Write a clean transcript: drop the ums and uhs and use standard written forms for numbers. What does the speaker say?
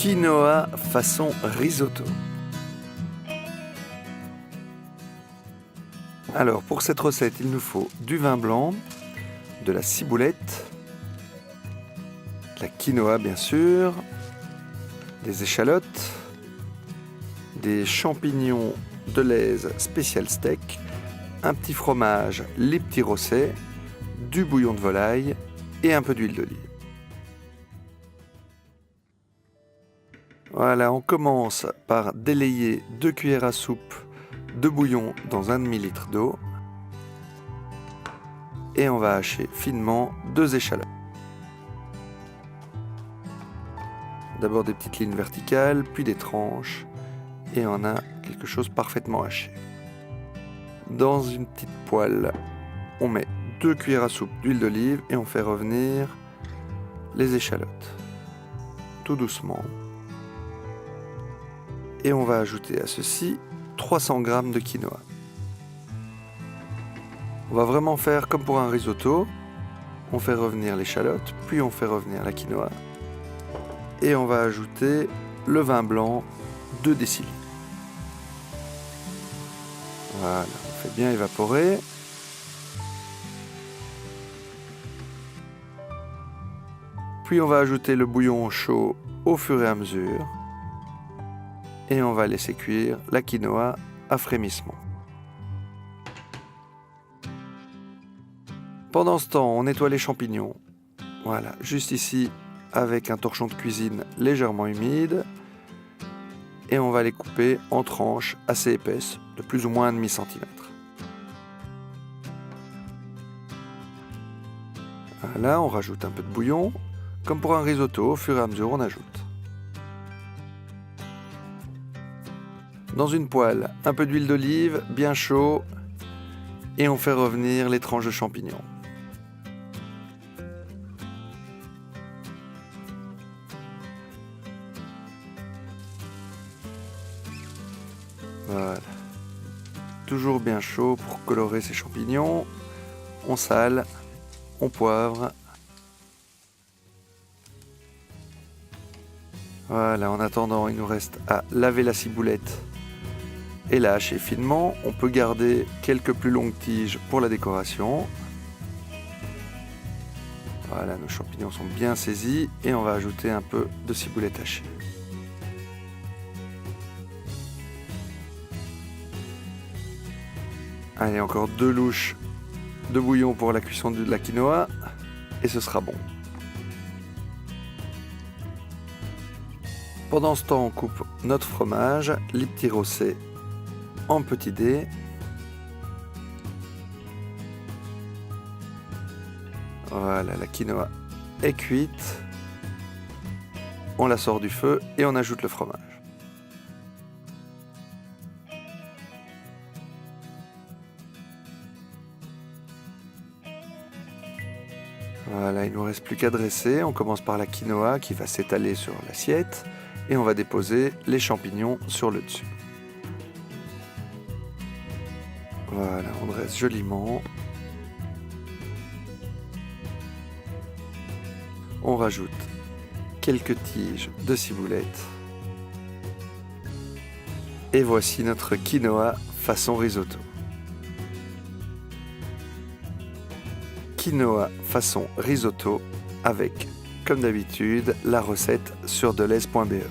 Quinoa façon risotto. Alors pour cette recette, il nous faut du vin blanc, de la ciboulette, de la quinoa bien sûr, des échalotes, des champignons de Lèze spécial steak, un petit fromage, les petits rossets, du bouillon de volaille et un peu d'huile d'olive. Voilà, on commence par délayer 2 cuillères à soupe de bouillon dans un demi-litre d'eau. Et on va hacher finement 2 échalotes. D'abord des petites lignes verticales, puis des tranches. Et on a quelque chose parfaitement haché. Dans une petite poêle, on met 2 cuillères à soupe d'huile d'olive et on fait revenir les échalotes. Tout doucement. Et on va ajouter à ceci 300 g de quinoa. On va vraiment faire comme pour un risotto. On fait revenir l'échalote, puis on fait revenir la quinoa. Et on va ajouter le vin blanc 2 décilitres. Voilà, on fait bien évaporer. Puis on va ajouter le bouillon chaud au fur et à mesure. Et on va laisser cuire la quinoa à frémissement. Pendant ce temps, on nettoie les champignons. Voilà, juste ici avec un torchon de cuisine légèrement humide. Et on va les couper en tranches assez épaisses, de plus ou moins 1,5 cm. Là, on rajoute un peu de bouillon. Comme pour un risotto, au fur et à mesure, on ajoute. Dans une poêle, un peu d'huile d'olive, bien chaud, et on fait revenir les tranches de champignons. Voilà. Toujours bien chaud pour colorer ces champignons. On sale, on poivre. Voilà, en attendant, il nous reste à laver la ciboulette et la hacher finement. On peut garder quelques plus longues tiges pour la décoration. Voilà, nos champignons sont bien saisis et on va ajouter un peu de ciboulette hachée. Allez, encore 2 louches de bouillon pour la cuisson de la quinoa et ce sera bon. Pendant ce temps, on coupe notre fromage, les petits rossets en petits dés. Voilà, la quinoa est cuite. On la sort du feu et on ajoute le fromage. Voilà, il ne nous reste plus qu'à dresser. On commence par la quinoa qui va s'étaler sur l'assiette et on va déposer les champignons sur le dessus. Voilà, on dresse joliment. On rajoute quelques tiges de ciboulette. Et voici notre quinoa façon risotto. Quinoa façon risotto avec, comme d'habitude, la recette sur delez.be.